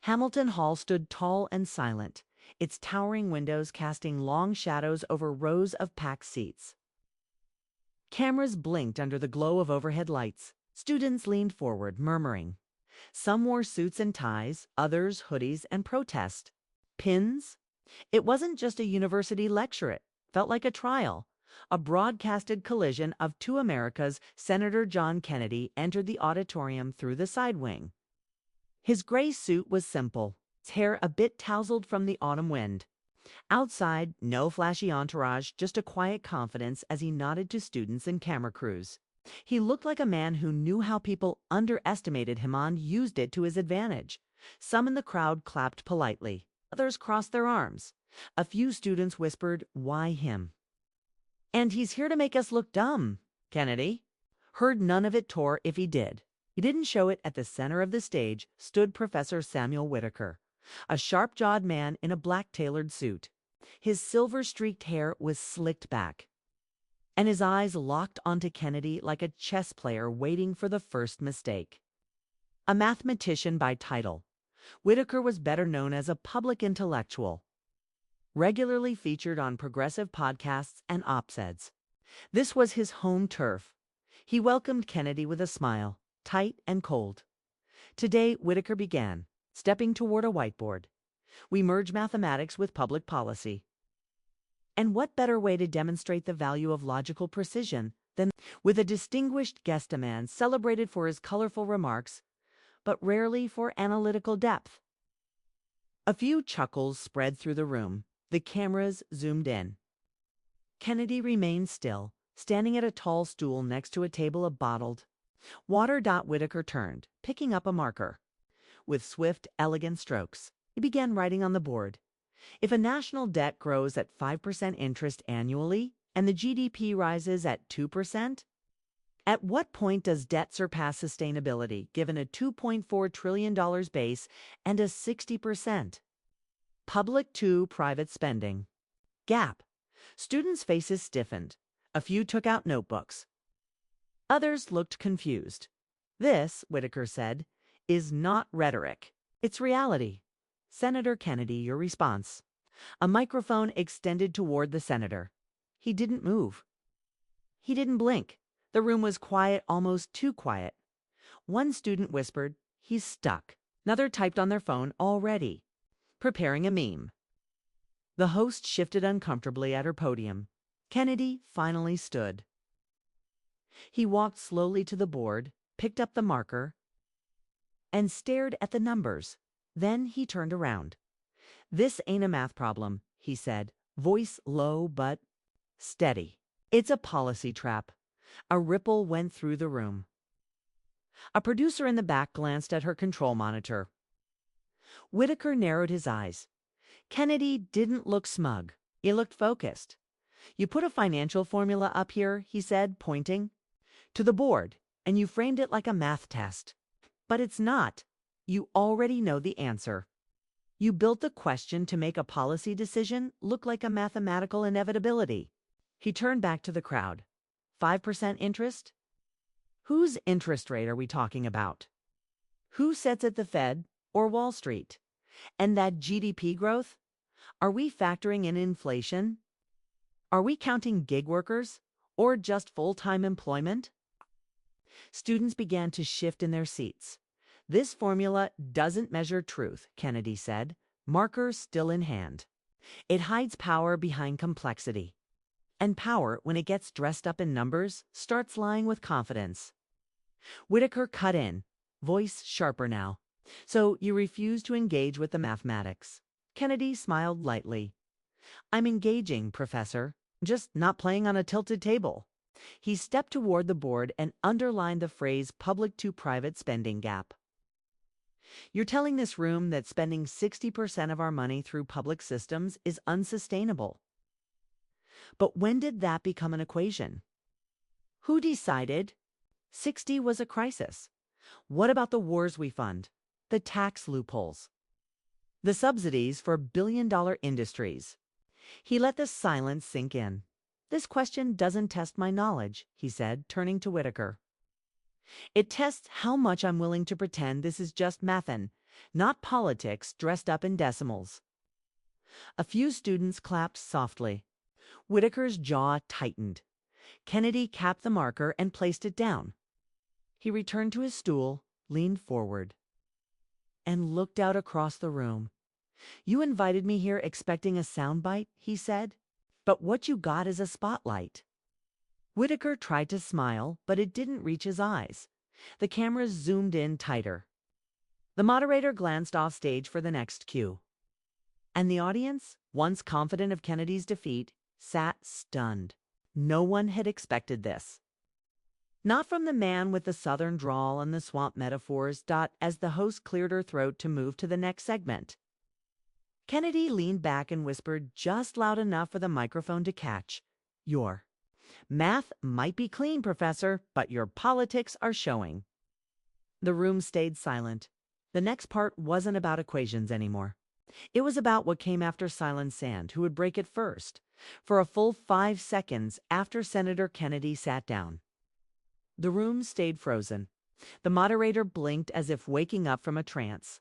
Hamilton Hall stood tall and silent, its towering windows casting long shadows over rows of packed seats. Cameras blinked under the glow of overhead lights. Students leaned forward, murmuring. Some wore suits and ties, others hoodies and protest. Pins? It wasn't just a university lecture, it felt like a trial. A broadcasted collision of two Americas. Senator John Kennedy entered the auditorium through the side wing. His gray suit was simple, his hair a bit tousled from the autumn wind. Outside, no flashy entourage, just a quiet confidence as he nodded to students and camera crews. He looked like a man who knew how people underestimated him and used it to his advantage. Some in the crowd clapped politely. Others crossed their arms. A few students whispered, "Why him?" "And he's here to make us look dumb, Kennedy." Heard none of it tore if he did. He didn't show it. At the center of the stage stood Professor Samuel Whitaker, a sharp-jawed man in a black tailored suit. His silver-streaked hair was slicked back, and his eyes locked onto Kennedy like a chess player waiting for the first mistake. A mathematician by title, Whitaker was better known as a public intellectual, regularly featured on progressive podcasts and op-eds. This was his home turf. He welcomed Kennedy with a smile, tight and cold. Today, Whitaker began, stepping toward a whiteboard. "We merge mathematics with public policy. And what better way to demonstrate the value of logical precision than with a distinguished guest, a man celebrated for his colorful remarks, but rarely for analytical depth." A few chuckles spread through the room. The cameras zoomed in. Kennedy remained still, standing at a tall stool next to a table of bottled water. Whitaker turned, picking up a marker. With swift, elegant strokes, he began writing on the board. If a national debt grows at 5% interest annually and the GDP rises at 2%, at what point does debt surpass sustainability given a $2.4 trillion base and a 60% public to private spending gap? Students' faces stiffened. A few took out notebooks. Others looked confused. "This," Whitaker said, "is not rhetoric. It's reality. Senator Kennedy, your response." A microphone extended toward the senator. He didn't move. He didn't blink. The room was quiet, almost too quiet. One student whispered, "He's stuck." Another typed on their phone, already preparing a meme. The host shifted uncomfortably at her podium. Kennedy finally stood. He walked slowly to the board, picked up the marker, and stared at the numbers. Then he turned around. "This ain't a math problem," he said, voice low but steady. "It's a policy trap." A ripple went through the room. A producer in the back glanced at her control monitor. Whitaker narrowed his eyes. Kennedy didn't look smug. He looked focused. "You put a financial formula up here," he said, pointing to the board, "and you framed it like a math test. But it's not. You already know the answer. You built the question to make a policy decision look like a mathematical inevitability." He turned back to the crowd. 5% interest? Whose interest rate are we talking about? Who sets at the Fed or Wall Street? And that GDP growth? Are we factoring in inflation? Are we counting gig workers or just full-time employment? Students began to shift in their seats. "This formula doesn't measure truth," Kennedy said, marker still in hand. "It hides power behind complexity. And power, when it gets dressed up in numbers, starts lying with confidence." Whitaker cut in, voice sharper now. "So you refuse to engage with the mathematics?" Kennedy smiled lightly. "I'm engaging, Professor, just not playing on a tilted table." He stepped toward the board and underlined the phrase public to private spending gap. "You're telling this room that spending 60% of our money through public systems is unsustainable. But when did that become an equation? Who decided 60 was a crisis? What about the wars we fund, the tax loopholes, the subsidies for billion-dollar industries?" He let the silence sink in. "This question doesn't test my knowledge," he said, turning to Whitaker. "It tests how much I'm willing to pretend this is just mathin', not politics dressed up in decimals. A few students clapped softly. Whitaker's jaw tightened. Kennedy capped the marker and placed it down. He returned to his stool, leaned forward, and looked out across the room. "You invited me here expecting a soundbite," he said, "but what you got is a spotlight." Whitaker tried to smile, but it didn't reach his eyes. The cameras zoomed in tighter. The moderator glanced off stage for the next cue. And the audience, once confident of Kennedy's defeat, sat stunned. No one had expected this. Not from the man with the southern drawl and the swamp metaphors. As the host cleared her throat to move to the next segment, Kennedy leaned back and whispered just loud enough for the microphone to catch. "Your math might be clean, Professor, but your politics are showing." The room stayed silent. The next part wasn't about equations anymore. It was about what came after Silent Sand, who would break it first, for a full 5 seconds after Senator Kennedy sat down. The room stayed frozen. The moderator blinked as if waking up from a trance.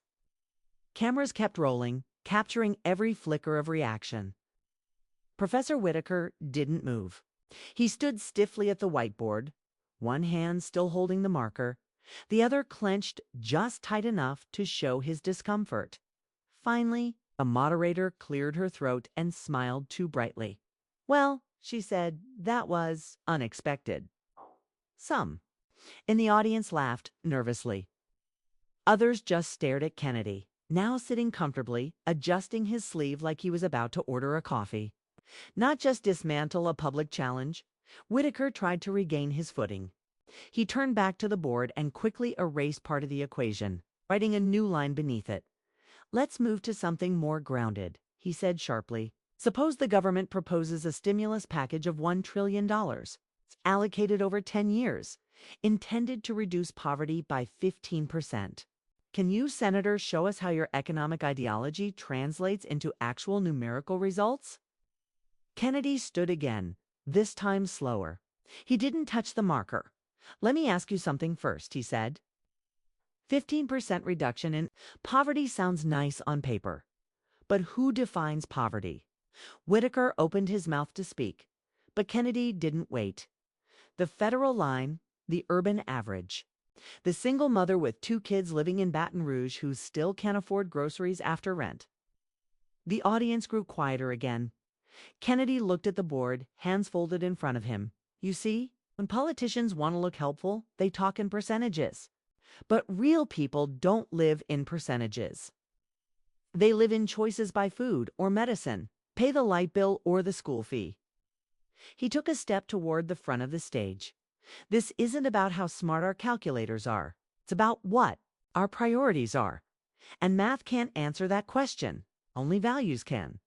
Cameras kept rolling, capturing every flicker of reaction. Professor Whitaker didn't move. He stood stiffly at the whiteboard, one hand still holding the marker, the other clenched just tight enough to show his discomfort. Finally, the moderator cleared her throat and smiled too brightly. "Well," she said, "that was unexpected." Some in the audience laughed nervously. Others just stared at Kennedy, now sitting comfortably, adjusting his sleeve like he was about to order a coffee. Not just dismantle a public challenge. Whitaker tried to regain his footing. He turned back to the board and quickly erased part of the equation, writing a new line beneath it. "Let's move to something more grounded," he said sharply. "Suppose the government proposes a stimulus package of $1 trillion, allocated over 10 years, intended to reduce poverty by 15%. Can you, Senator, show us how your economic ideology translates into actual numerical results?" Kennedy stood again, this time slower. He didn't touch the marker. "Let me ask you something first," he said. 15% reduction in poverty sounds nice on paper. But who defines poverty? Whitaker opened his mouth to speak, but Kennedy didn't wait. The federal line, the urban average. The single mother with 2 kids living in Baton Rouge who still can't afford groceries after rent. The audience grew quieter again. Kennedy looked at the board, hands folded in front of him. "You see, when politicians want to look helpful, they talk in percentages. But real people don't live in percentages. They live in choices by food or medicine, pay the light bill or the school fee." He took a step toward the front of the stage. "This isn't about how smart our calculators are. It's about what our priorities are. And math can't answer that question. Only values can."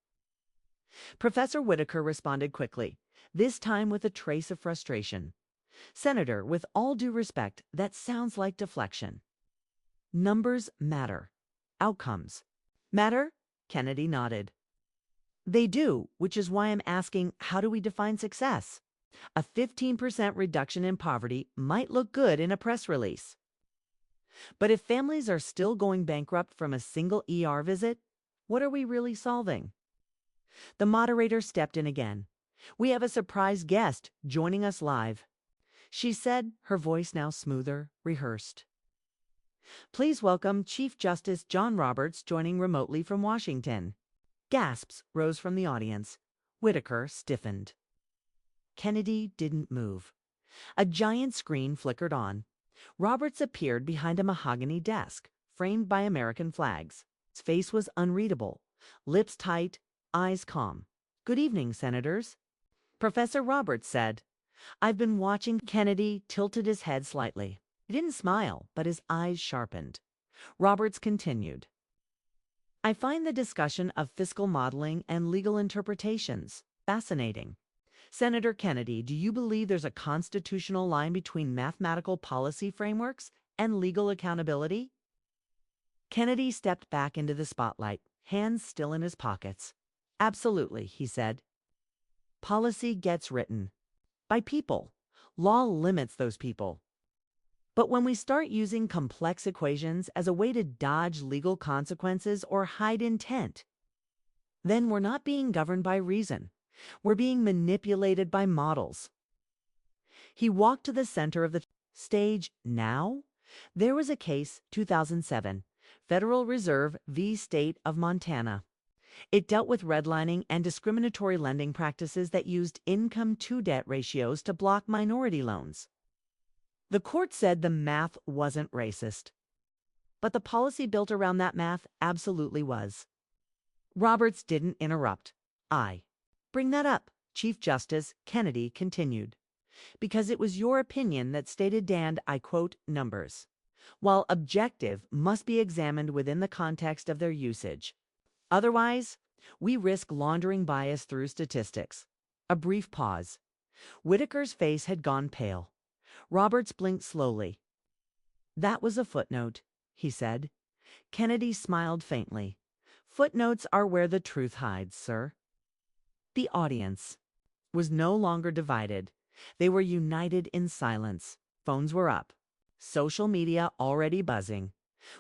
Professor Whitaker responded quickly, this time with a trace of frustration. "Senator, with all due respect, that sounds like deflection. Numbers matter. Outcomes matter?" Kennedy nodded. "They do, which is why I'm asking, how do we define success? A 15% reduction in poverty might look good in a press release. But if families are still going bankrupt from a single ER visit, what are we really solving?" The moderator stepped in again. "We have a surprise guest joining us live," she said, her voice now smoother, rehearsed. "Please welcome Chief Justice John Roberts, joining remotely from Washington." Gasps rose from the audience. Whitaker stiffened. Kennedy didn't move. A giant screen flickered on. Roberts appeared behind a mahogany desk, framed by American flags. His face was unreadable, lips tight, eyes calm. "Good evening, Senators," Professor Roberts said. "I've been watching." Kennedy tilted his head slightly. He didn't smile, but his eyes sharpened. Roberts continued. "I find the discussion of fiscal modeling and legal interpretations fascinating. Senator Kennedy, do you believe there's a constitutional line between mathematical policy frameworks and legal accountability?" Kennedy stepped back into the spotlight, hands still in his pockets. "Absolutely," he said. "Policy gets written by people. Law limits those people. But when we start using complex equations as a way to dodge legal consequences or hide intent, then we're not being governed by reason. We're being manipulated by models. He walked to the center of the stage. Now, there was a case, 2007, Federal Reserve v. State of Montana. It dealt with redlining and discriminatory lending practices that used income-to-debt ratios to block minority loans. The court said the math wasn't racist, but the policy built around that math absolutely was. Roberts didn't interrupt. I bring that up, Chief Justice Kennedy continued, because it was your opinion that stated, and I quote, numbers, while objective, must be examined within the context of their usage. Otherwise, we risk laundering bias through statistics. A brief pause. Whitaker's face had gone pale. Roberts blinked slowly. That was a footnote, he said. Kennedy smiled faintly. Footnotes are where the truth hides, sir. The audience was no longer divided. They were united in silence. Phones were up. Social media already buzzing.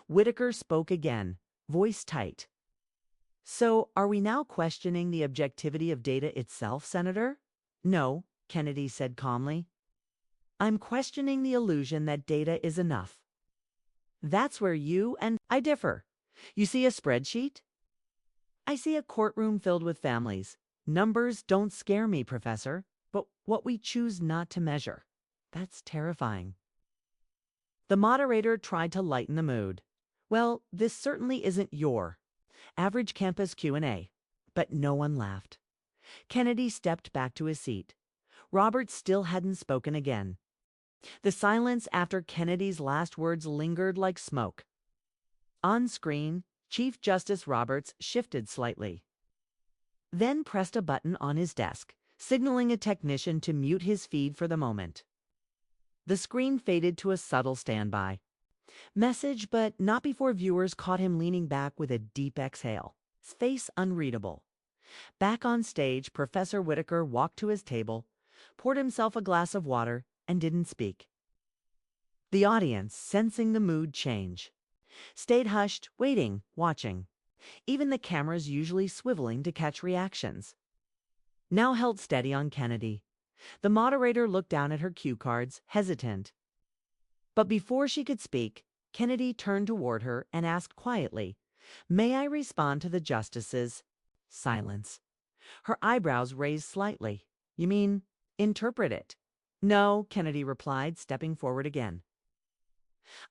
Whitaker spoke again, voice tight. So, are we now questioning the objectivity of data itself, Senator? No, Kennedy said calmly. I'm questioning the illusion that data is enough. That's where you and I differ. You see a spreadsheet? I see a courtroom filled with families. Numbers don't scare me, Professor, but what we choose not to measure. That's terrifying. The moderator tried to lighten the mood. Well, this certainly isn't your average campus Q&A, but no one laughed. Kennedy stepped back to his seat. Roberts still hadn't spoken again. The silence after Kennedy's last words lingered like smoke. On screen, Chief Justice Roberts shifted slightly, then pressed a button on his desk, signaling a technician to mute his feed for the moment. The screen faded to a subtle standby message, but not before viewers caught him leaning back with a deep exhale, his face unreadable. Back on stage, Professor Whitaker walked to his table, poured himself a glass of water, and didn't speak. The audience, sensing the mood change, stayed hushed, waiting, watching, even the cameras usually swiveling to catch reactions. Now held steady on Kennedy. The moderator looked down at her cue cards, hesitant. But before she could speak, Kennedy turned toward her and asked quietly, "May I respond to the justices?" Silence. Her eyebrows raised slightly. "You mean, interpret it?" "No," Kennedy replied, stepping forward again.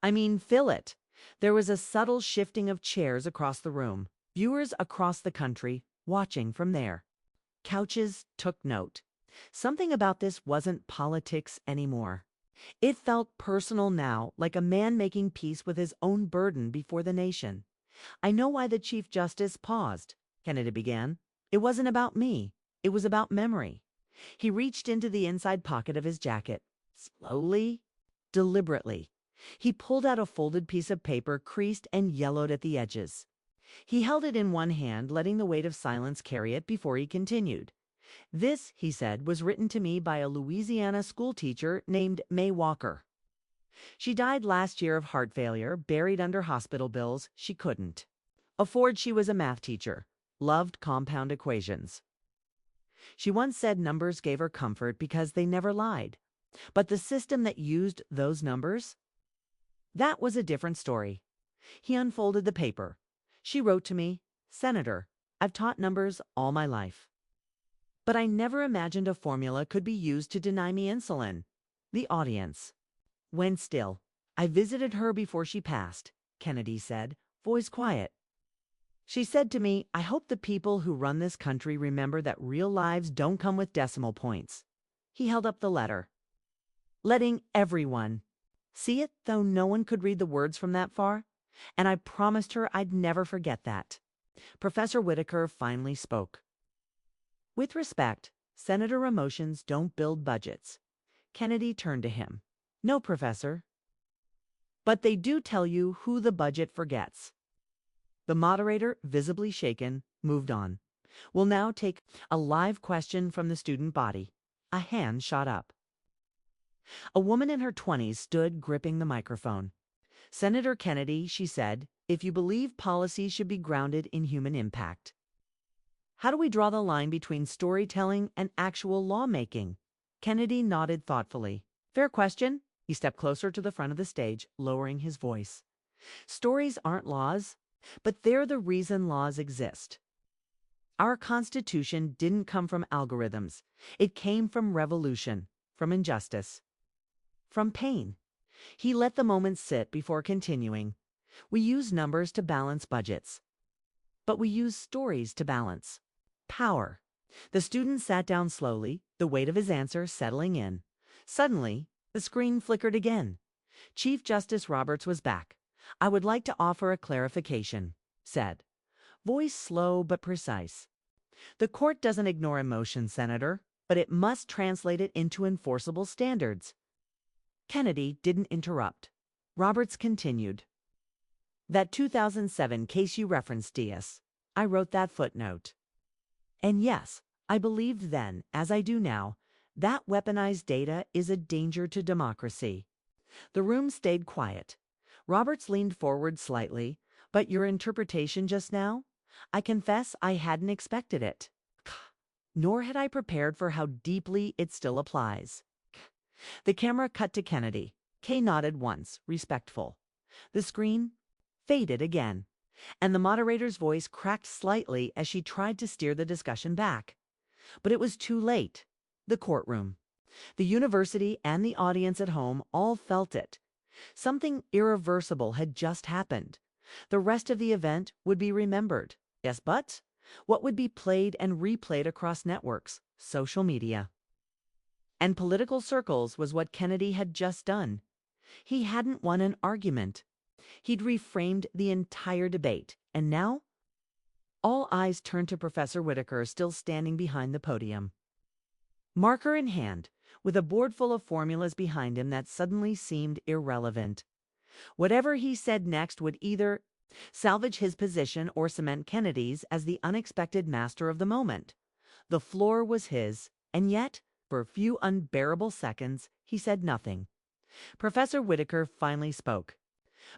"I mean, fill it." There was a subtle shifting of chairs across the room. Viewers across the country, watching from there. Couches took note. Something about this wasn't politics anymore. It felt personal now, like a man making peace with his own burden before the nation. "I know why the Chief Justice paused," Kennedy began. "It wasn't about me. It was about memory." He reached into the inside pocket of his jacket. Slowly, deliberately, he pulled out a folded piece of paper, creased and yellowed at the edges. He held it in one hand, letting the weight of silence carry it before he continued. "This," he said, "was written to me by a Louisiana schoolteacher named May Walker. She died last year of heart failure, buried under hospital bills she couldn't afford. She was a math teacher, loved compound equations. She once said numbers gave her comfort because they never lied. But the system that used those numbers? That was a different story." He unfolded the paper. "She wrote to me, 'Senator, I've taught numbers all my life, but I never imagined a formula could be used to deny me insulin.'" The audience went still. "I visited her before she passed," Kennedy said, voice quiet. "She said to me, 'I hope the people who run this country remember that real lives don't come with decimal points.'" He held up the letter, letting everyone see it, though no one could read the words from that far. "And I promised her I'd never forget that." Professor Whitaker finally spoke. "With respect, Senator, emotions don't build budgets." Kennedy turned to him. "No, Professor. But they do tell you who the budget forgets." The moderator, visibly shaken, moved on. "We'll now take a live question from the student body." A hand shot up. A woman in her 20s stood gripping the microphone. Senator Kennedy, she said, if you believe policy should be grounded in human impact. How do we draw the line between storytelling and actual lawmaking? Kennedy nodded thoughtfully. Fair question. He stepped closer to the front of the stage, lowering his voice. Stories aren't laws, but they're the reason laws exist. Our Constitution didn't come from algorithms. It came from revolution, from injustice, from pain. He let the moment sit before continuing. We use numbers to balance budgets, but we use stories to balance power. The student sat down slowly, the weight of his answer settling in. Suddenly, the screen flickered again. Chief Justice Roberts was back. I would like to offer a clarification, said. Voice slow but precise. The court doesn't ignore emotion, Senator, but it must translate it into enforceable standards. Kennedy didn't interrupt. Roberts continued. That 2007 case you referenced, Diaz, I wrote that footnote. And yes, I believed then, as I do now, that weaponized data is a danger to democracy. The room stayed quiet. Roberts leaned forward slightly. But your interpretation just now? I confess I hadn't expected it. Nor had I prepared for how deeply it still applies. The camera cut to Kennedy. Kay nodded once, respectful. The screen faded again, and the moderator's voice cracked slightly as she tried to steer the discussion back. But it was too late. The courtroom, the university, and the audience at home all felt it. Something irreversible had just happened. The rest of the event would be remembered. Yes, but what would be played and replayed across networks, social media, and political circles was what Kennedy had just done. He hadn't won an argument. He'd reframed the entire debate, and now all eyes turned to Professor Whitaker, still standing behind the podium. Marker in hand, with a board full of formulas behind him that suddenly seemed irrelevant. Whatever he said next would either salvage his position or cement Kennedy's as the unexpected master of the moment. The floor was his, and yet, for a few unbearable seconds, he said nothing. Professor Whitaker finally spoke.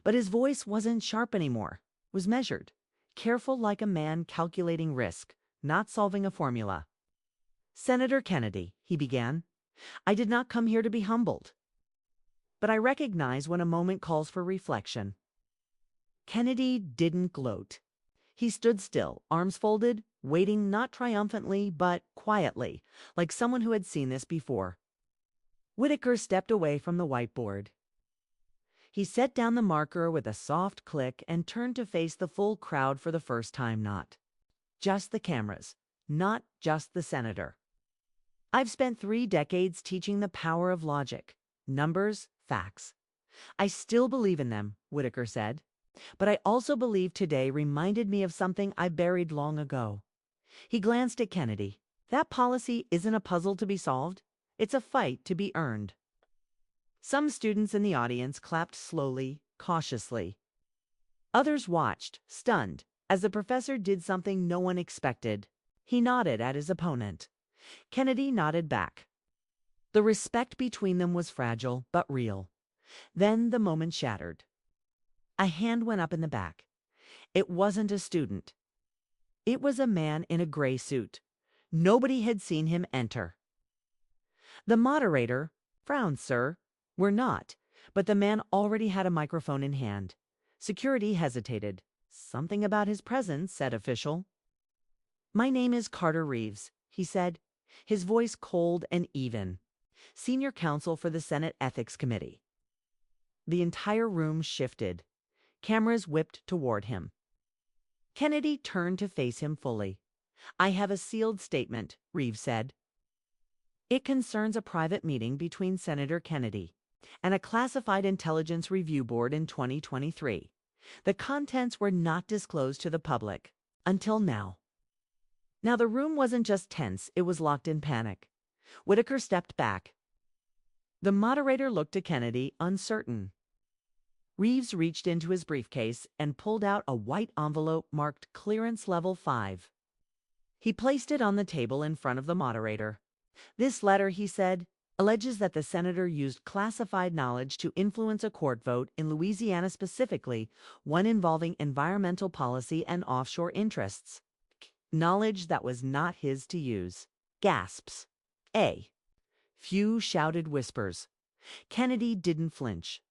But his voice wasn't sharp anymore. It was measured, careful like a man calculating risk, not solving a formula. Senator Kennedy, he began, I did not come here to be humbled. But I recognize when a moment calls for reflection. Kennedy didn't gloat. He stood still, arms folded, waiting not triumphantly, but quietly, like someone who had seen this before. Whitaker stepped away from the whiteboard. He set down the marker with a soft click and turned to face the full crowd for the first time, not just the cameras, not just the senator. I've spent 3 decades teaching the power of logic, numbers, facts. I still believe in them, Whitaker said. But I also believe today reminded me of something I buried long ago. He glanced at Kennedy. That policy isn't a puzzle to be solved. It's a fight to be earned. Some students in the audience clapped slowly, cautiously. Others watched, stunned, as the professor did something no one expected. He nodded at his opponent. Kennedy nodded back. The respect between them was fragile, but real. Then the moment shattered. A hand went up in the back. It wasn't a student. It was a man in a gray suit. Nobody had seen him enter. The moderator frowned, sir. We're not, but the man already had a microphone in hand. Security hesitated. Something about his presence, said official. My name is Carter Reeves, he said, his voice cold and even. Senior counsel for the Senate Ethics Committee. The entire room shifted. Cameras whipped toward him. Kennedy turned to face him fully. I have a sealed statement, Reeves said. It concerns a private meeting between Senator Kennedy and a classified intelligence review board in 2023. The contents were not disclosed to the public until now. Now the room wasn't just tense, it was locked in panic. Whitaker stepped back. The moderator looked to Kennedy, uncertain. Reeves reached into his briefcase and pulled out a white envelope marked Clearance Level 5. He placed it on the table in front of the moderator. This letter, he said, alleges that the senator used classified knowledge to influence a court vote in Louisiana, specifically one involving environmental policy and offshore interests. Knowledge that was not his to use. Gasps. A. Few shouted whispers. Kennedy didn't flinch.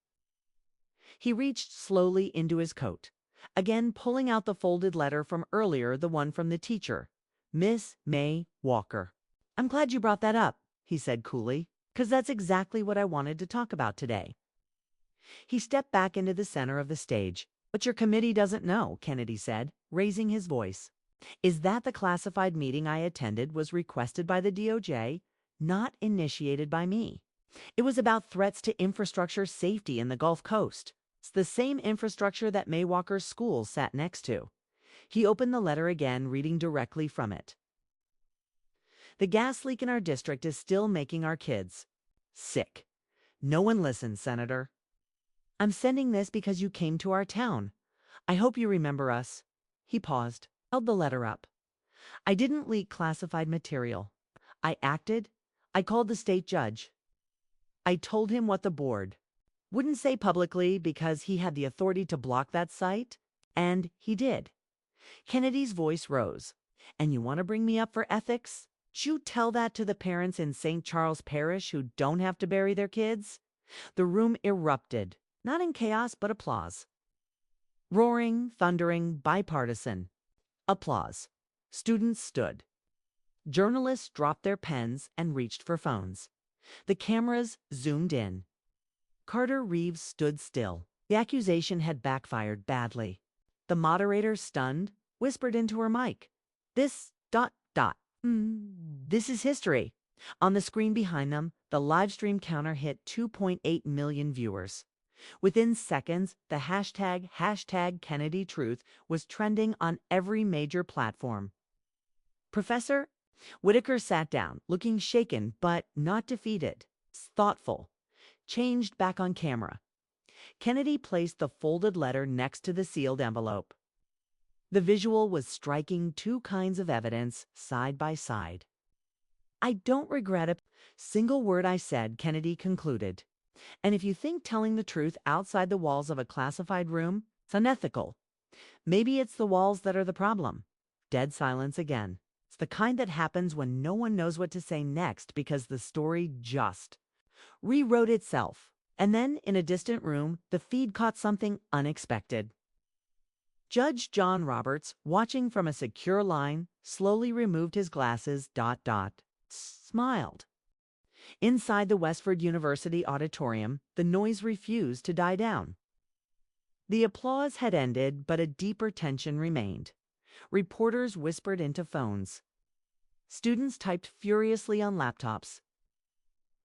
He reached slowly into his coat, again pulling out the folded letter from earlier, the one from the teacher, Miss May Walker. "I'm glad you brought that up," he said coolly, "because that's exactly what I wanted to talk about today." He stepped back into the center of the stage. "But your committee doesn't know," Kennedy said, raising his voice, "is that the classified meeting I attended was requested by the DOJ, not initiated by me. It was about threats to infrastructure safety in the Gulf Coast. It's the same infrastructure that May Walker's school sat next to." He opened the letter again, reading directly from it. "The gas leak in our district is still making our kids sick. No one listens, Senator. I'm sending this because you came to our town. I hope you remember us." He paused, held the letter up. "I didn't leak classified material. I acted. I called the state judge. I told him what the board wouldn't say publicly because he had the authority to block that site, and he did." Kennedy's voice rose. "And you want to bring me up for ethics? Did you tell that to the parents in St. Charles Parish who don't have to bury their kids?" The room erupted, not in chaos but applause. Roaring, thundering, bipartisan. Applause. Students stood. Journalists dropped their pens and reached for phones. The cameras zoomed in. Carter Reeves stood still. The accusation had backfired badly. The moderator, stunned, whispered into her mic, "This ... This is history." On the screen behind them, the live stream counter hit 2.8 million viewers. Within seconds, the hashtag #KennedyTruth was trending on every major platform. Professor Whitaker sat down, looking shaken but not defeated, thoughtful, changed back on camera. Kennedy placed the folded letter next to the sealed envelope. The visual was striking, two kinds of evidence side by side. "I don't regret a single word I said," Kennedy concluded. "And if you think telling the truth outside the walls of a classified room is unethical, maybe it's the walls that are the problem." Dead silence again. It's the kind that happens when no one knows what to say next because the story just rewrote itself. And then, in a distant room, the feed caught something unexpected. Judge John Roberts, watching from a secure line, slowly removed his glasses, smiled. Inside the Westford University auditorium, the noise refused to die down. The applause had ended, but a deeper tension remained. Reporters whispered into phones. Students typed furiously on laptops.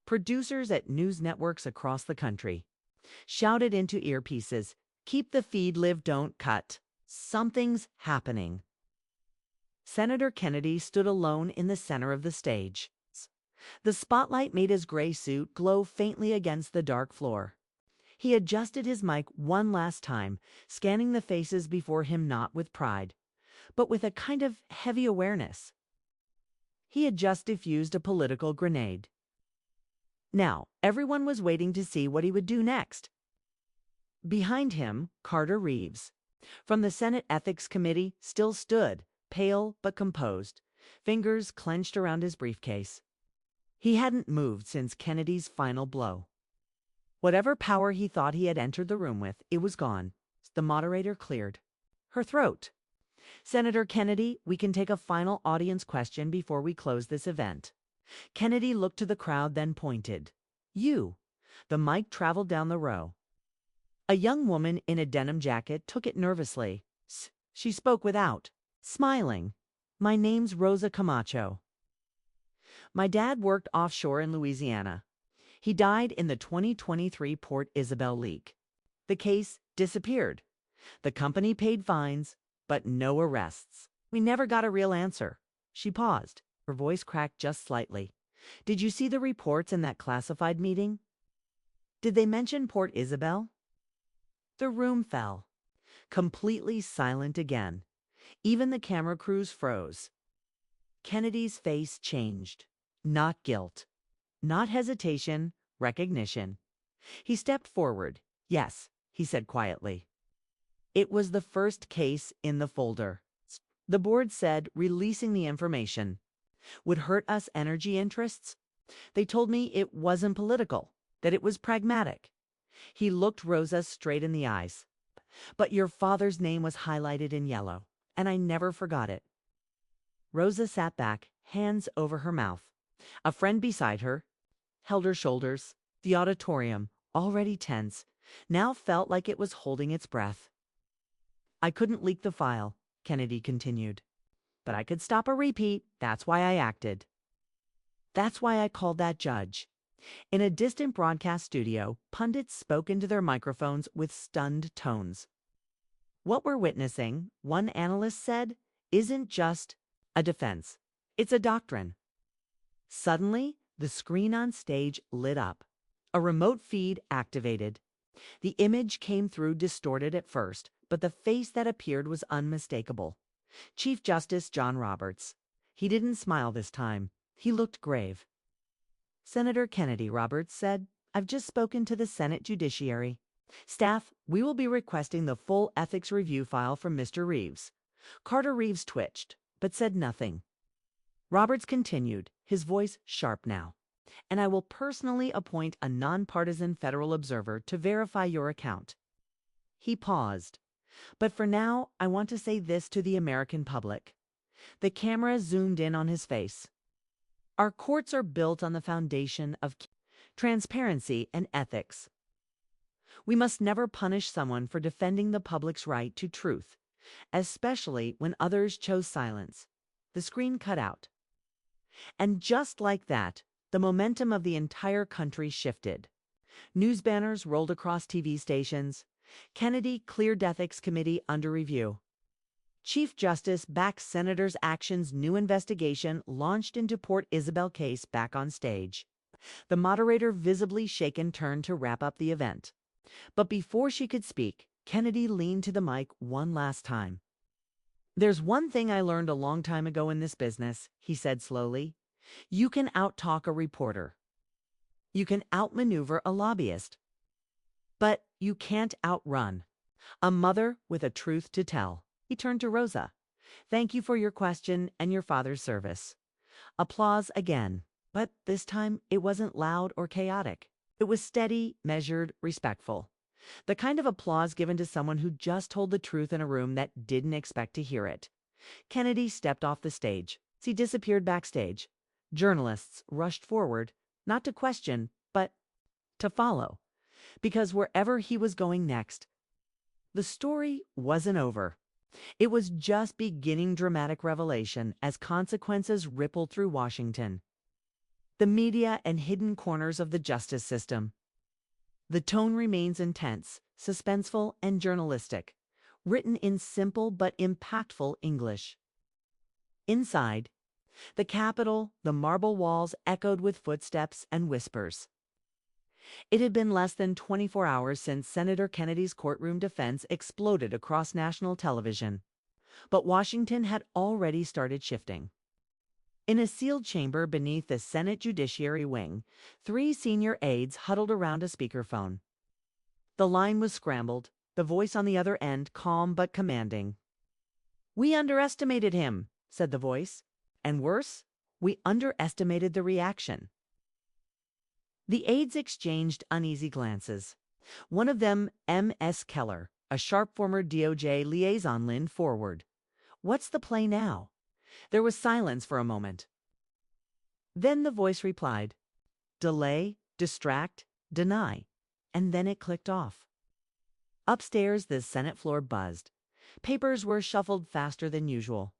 Producers at news networks across the country shouted into earpieces, "Keep the feed live, don't cut. Something's happening." Senator Kennedy stood alone in the center of the stage. The spotlight made his gray suit glow faintly against the dark floor. He adjusted his mic one last time, scanning the faces before him not with pride, but with a kind of heavy awareness. He had just defused a political grenade. Now, everyone was waiting to see what he would do next. Behind him, Carter Reeves, from the Senate Ethics Committee, still stood, pale but composed, fingers clenched around his briefcase. He hadn't moved since Kennedy's final blow. Whatever power he thought he had entered the room with, it was gone. The moderator cleared her throat. "Senator Kennedy, we can take a final audience question before we close this event." Kennedy looked to the crowd, then pointed. "You." The mic traveled down the row. A young woman in a denim jacket took it nervously. She spoke without smiling. "My name's Rosa Camacho. My dad worked offshore in Louisiana. He died in the 2023 Port Isabel leak. The case disappeared. The company paid fines, but no arrests. We never got a real answer." She paused. Her voice cracked just slightly. "Did you see the reports in that classified meeting? Did they mention Port Isabel?" The room fell. Completely silent again. Even the camera crews froze. Kennedy's face changed. Not guilt. Not hesitation, recognition. He stepped forward. Yes, he said quietly. It was the first case in the folder. The board said releasing the information would hurt us energy interests. They told me it wasn't political, that it was pragmatic. He looked Rosa straight in the eyes. But your father's name was highlighted in yellow, and I never forgot it. Rosa sat back, hands over her mouth. A friend beside her held her shoulders. The auditorium, already tense, now felt like it was holding its breath. I couldn't leak the file, Kennedy continued. But I could stop a repeat. That's why I acted. That's why I called that judge. In a distant broadcast studio, pundits spoke into their microphones with stunned tones. What we're witnessing, one analyst said, isn't just a defense. It's a doctrine. Suddenly, the screen on stage lit up. A remote feed activated. The image came through distorted at first, but the face that appeared was unmistakable. Chief Justice John Roberts. He didn't smile this time. He looked grave. Senator Kennedy, Roberts said, I've just spoken to the Senate Judiciary. Staff, we will be requesting the full ethics review file from Mr. Reeves. Carter Reeves twitched, but said nothing. Roberts continued, his voice sharp now. And I will personally appoint a nonpartisan federal observer to verify your account. He paused. But for now, I want to say this to the American public. The camera zoomed in on his face. Our courts are built on the foundation of transparency and ethics. We must never punish someone for defending the public's right to truth, especially when others chose silence. The screen cut out. And just like that, the momentum of the entire country shifted. News banners rolled across TV stations. Kennedy cleared Ethics Committee under review. Chief Justice backs Senator's actions. New investigation launched into Port Isabel case back on stage. The moderator, visibly shaken, turned to wrap up the event. But before she could speak, Kennedy leaned to the mic one last time. There's one thing I learned a long time ago in this business, he said slowly. You can out-talk a reporter. You can outmaneuver a lobbyist. But you can't outrun a mother with a truth to tell. He turned to Rosa. Thank you for your question and your father's service. Applause again, but this time it wasn't loud or chaotic. It was steady, measured, respectful. The kind of applause given to someone who just told the truth in a room that didn't expect to hear it. Kennedy stepped off the stage. He disappeared backstage. Journalists rushed forward, not to question, but to follow. Because wherever he was going next, the story wasn't over. It was just beginning. Dramatic revelation as consequences rippled through Washington. The media and hidden corners of the justice system. The tone remains intense, suspenseful, and journalistic, written in simple but impactful English. Inside, the Capitol, the marble walls echoed with footsteps and whispers. It had been less than 24 hours since Senator Kennedy's courtroom defense exploded across national television. But Washington had already started shifting. In a sealed chamber beneath the Senate Judiciary wing, 3 senior aides huddled around a speakerphone. The line was scrambled, the voice on the other end calm but commanding. We underestimated him, said the voice. And worse, we underestimated the reaction. The aides exchanged uneasy glances. One of them, M.S. Keller, a sharp former DOJ liaison, leaned forward. What's the play now? There was silence for a moment. Then the voice replied, delay, distract, deny. And then it clicked off. Upstairs, the Senate floor buzzed. Papers were shuffled faster than usual.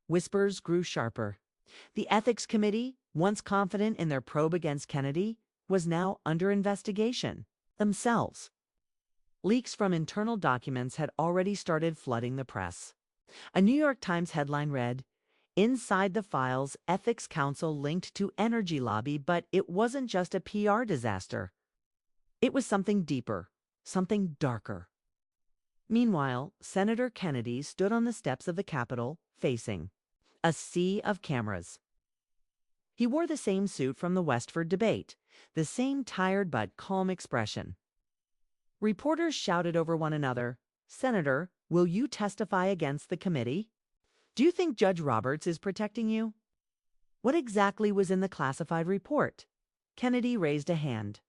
Whispers grew sharper. The Ethics Committee, once confident in their probe against Kennedy, was now under investigation themselves. Leaks from internal documents had already started flooding the press. A New York Times headline read, Inside the files, Ethics Council linked to energy lobby, but it wasn't just a PR disaster. It was something deeper, something darker. Meanwhile, Senator Kennedy stood on the steps of the Capitol, facing a sea of cameras. He wore the same suit from the Westford debate, the same tired but calm expression. Reporters shouted over one another, "Senator, will you testify against the committee? Do you think Judge Roberts is protecting you?" What exactly was in the classified report? Kennedy raised a hand.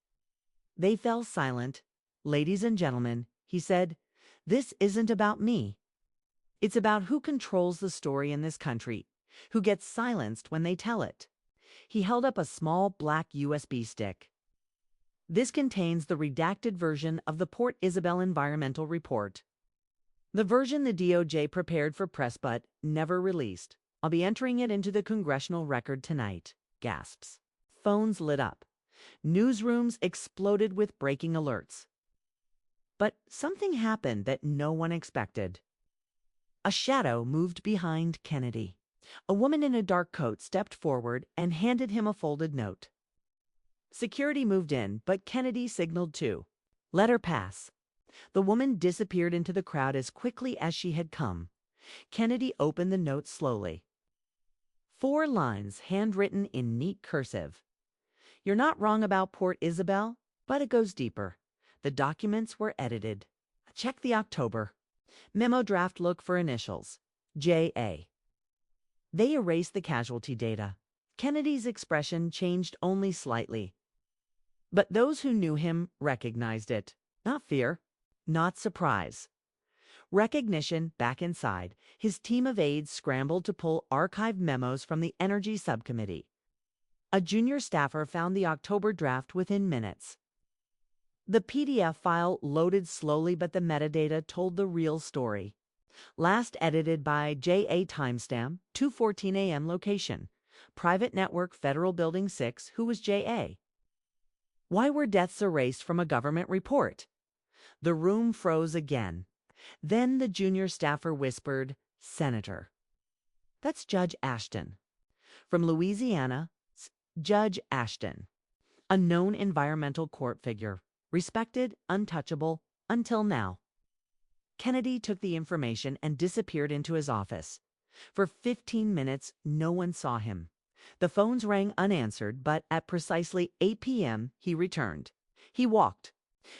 They fell silent. "Ladies and gentlemen," he said, "this isn't about me. It's about who controls the story in this country, who gets silenced when they tell it." He held up a small black USB stick. "This contains the redacted version of the Port Isabel Environmental Report. The version the DOJ prepared for press but never released. I'll be entering it into the congressional record tonight." Gasps. Phones lit up. Newsrooms exploded with breaking alerts. But something happened that no one expected. A shadow moved behind Kennedy. A woman in a dark coat stepped forward and handed him a folded note. Security moved in, but Kennedy signaled too. "Let her pass." The woman disappeared into the crowd as quickly as she had come. Kennedy opened the note slowly. 4 lines, handwritten in neat cursive. "You're not wrong about Port Isabel, but it goes deeper. The documents were edited. Check the October. Memo draft, look for initials. J.A." They erased the casualty data. Kennedy's expression changed only slightly. But those who knew him recognized it. Not fear, not surprise. Recognition. Back inside, his team of aides scrambled to pull archived memos from the Energy Subcommittee. A junior staffer found the October draft within minutes. The PDF file loaded slowly, but the metadata told the real story. Last edited by J.A. Timestamp, 2:14 a.m. location. Private network, Federal Building 6. Who was J.A.? Why were deaths erased from a government report? The room froze again. Then the junior staffer whispered, "Senator." "That's Judge Ashton." From Louisiana, Judge Ashton. A known environmental court figure. Respected, untouchable, until now. Kennedy took the information and disappeared into his office. For 15 minutes, no one saw him. The phones rang unanswered, but at precisely 8 p.m., he returned. He walked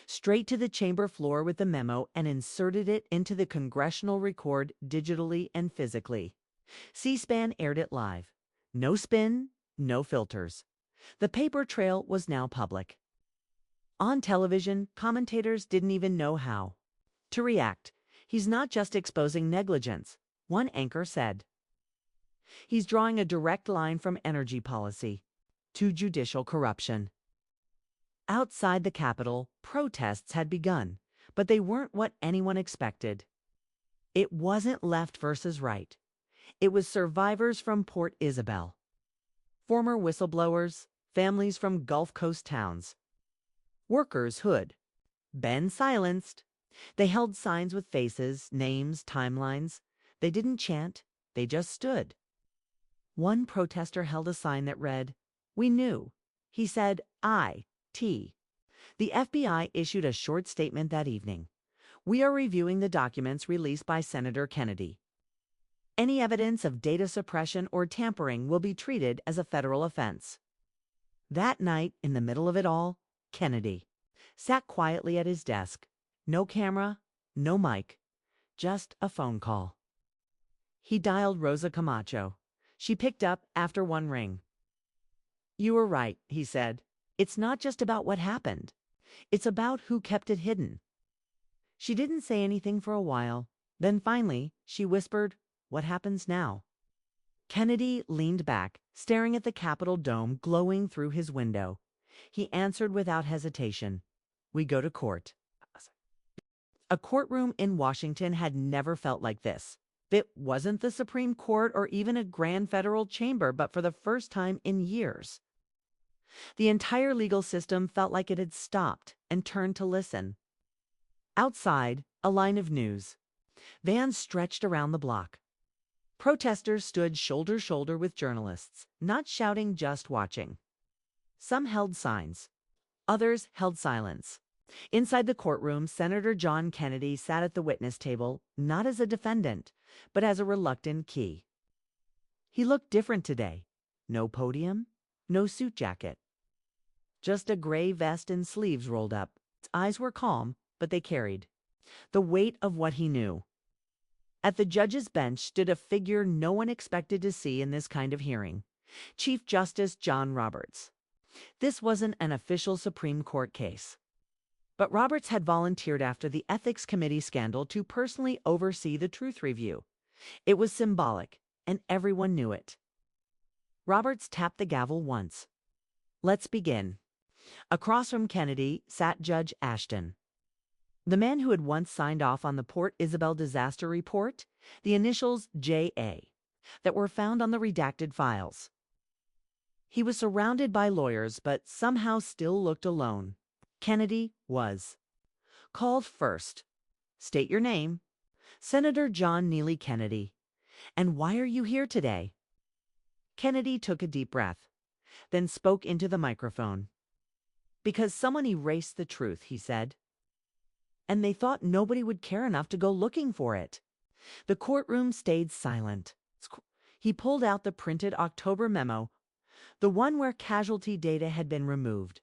straight to the chamber floor with the memo and inserted it into the congressional record digitally and physically. C-SPAN aired it live. No spin, no filters. The paper trail was now public. On television, commentators didn't even know how to react. "He's not just exposing negligence," one anchor said. "He's drawing a direct line from energy policy to judicial corruption." Outside the Capitol, protests had begun, but they weren't what anyone expected. It wasn't left versus right. It was survivors from Port Isabel. Former whistleblowers, families from Gulf Coast towns. Workers who'd been silenced. They held signs with faces, names, timelines. They didn't chant, they just stood. One protester held a sign that read, "We knew." He said, "I.T." The FBI issued a short statement that evening. "We are reviewing the documents released by Senator Kennedy. Any evidence of data suppression or tampering will be treated as a federal offense." That night, in the middle of it all, Kennedy sat quietly at his desk. No camera, no mic, just a phone call. He dialed Rosa Camacho. She picked up after one ring. "You were right," he said. "It's not just about what happened. It's about who kept it hidden." She didn't say anything for a while. Then finally, she whispered, "What happens now?" Kennedy leaned back, staring at the Capitol dome glowing through his window. He answered without hesitation, "We go to court." A courtroom in Washington had never felt like this. It wasn't the Supreme Court or even a grand federal chamber, but for the first time in years, the entire legal system felt like it had stopped and turned to listen. Outside, a line of news. Vans stretched around the block. Protesters stood shoulder to shoulder with journalists, not shouting, just watching. Some held signs. Others held silence. Inside the courtroom, Senator John Kennedy sat at the witness table, not as a defendant, but as a reluctant key. He looked different today. No podium, No suit jacket. Just a gray vest and sleeves rolled up. His eyes were calm, but they carried the weight of what he knew. At the judge's bench stood a figure no one expected to see in this kind of hearing: Chief Justice John Roberts. This wasn't an official Supreme Court case, but Roberts had volunteered after the Ethics Committee scandal to personally oversee the truth review. It was symbolic, and everyone knew it. Roberts tapped the gavel once. Let's begin. Across from Kennedy sat Judge Ashton, the man who had once signed off on the Port Isabel disaster report, the initials J.A., that were found on the redacted files. He was surrounded by lawyers, but somehow still looked alone. Kennedy was called first. State your name. Senator John Neely Kennedy. And why are you here today? Kennedy took a deep breath, then spoke into the microphone. Because someone erased the truth, he said. And they thought nobody would care enough to go looking for it. The courtroom stayed silent. He pulled out the printed October memo, the one where casualty data had been removed.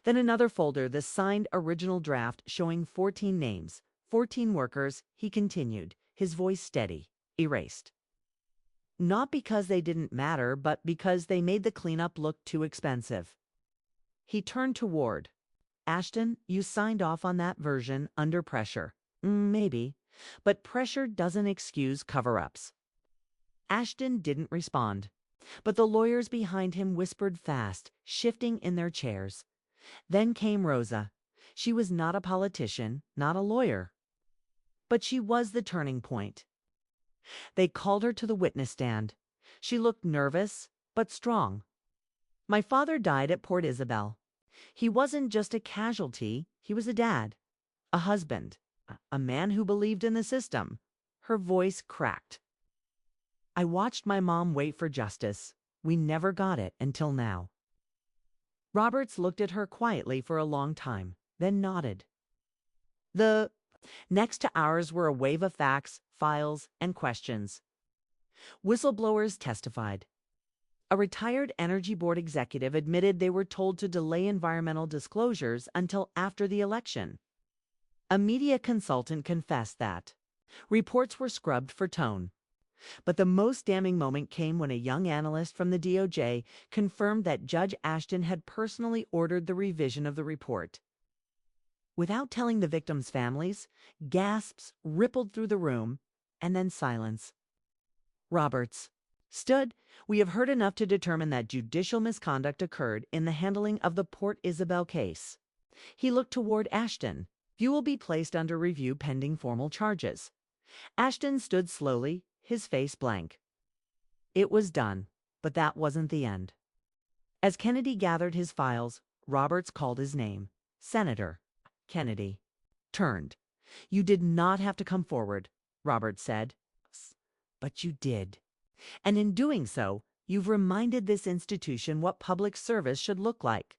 Then another folder, the signed original draft showing 14 names, 14 workers. He continued, his voice steady. Erased. Not because they didn't matter, but because they made the cleanup look too expensive. He turned to Ward. Ashton, you signed off on that version under pressure. Maybe, but pressure doesn't excuse cover-ups. Ashton didn't respond, but the lawyers behind him whispered fast, shifting in their chairs. Then came Rosa. She was not a politician, not a lawyer, but she was the turning point. They called her to the witness stand. She looked nervous, but strong. My father died at Port Isabel. He wasn't just a casualty, he was a dad, a husband, a man who believed in the system. Her voice cracked. I watched my mom wait for justice. We never got it until now. Roberts looked at her quietly for a long time, then nodded. The next to ours were a wave of facts, files, and questions. Whistleblowers testified. A retired Energy Board executive admitted they were told to delay environmental disclosures until after the election. A media consultant confessed that reports were scrubbed for tone. But the most damning moment came when a young analyst from the DOJ confirmed that Judge Ashton had personally ordered the revision of the report. Without telling the victims' families, gasps rippled through the room, and then silence. Roberts stood. We have heard enough to determine that judicial misconduct occurred in the handling of the Port Isabel case. He looked toward Ashton. You will be placed under review pending formal charges. Ashton stood slowly, his face blank. It was done, but that wasn't the end. As Kennedy gathered his files, Roberts called his name. Senator Kennedy turned. You did not have to come forward, Roberts said. But you did. And in doing so, you've reminded this institution what public service should look like.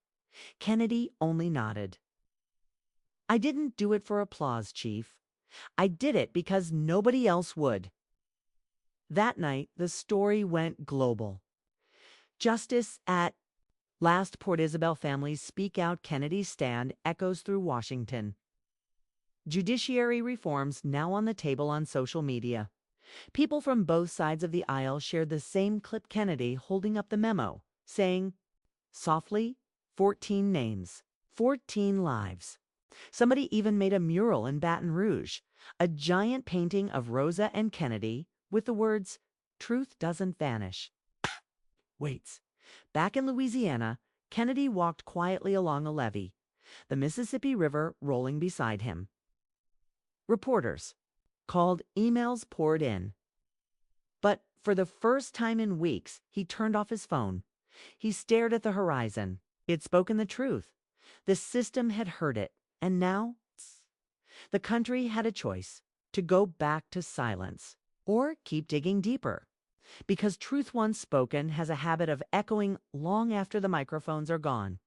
Kennedy only nodded. I didn't do it for applause, Chief. I did it because nobody else would. That night, the story went global. Justice at last. Port Isabel families speak out. Kennedy's stand echoes through Washington. Judiciary reforms now on the table on social media. People from both sides of the aisle shared the same clip: Kennedy holding up the memo, saying, softly, 14 names, 14 lives. Somebody even made a mural in Baton Rouge, a giant painting of Rosa and Kennedy with the words, "Truth doesn't vanish." Waits. Back in Louisiana, Kennedy walked quietly along a levee, the Mississippi River rolling beside him. Reporters called, emails poured in. But for the first time in weeks, he turned off his phone. He stared at the horizon. It had spoken the truth. The system had heard it, and now the country had a choice: to go back to silence or keep digging deeper. Because truth once spoken has a habit of echoing long after the microphones are gone.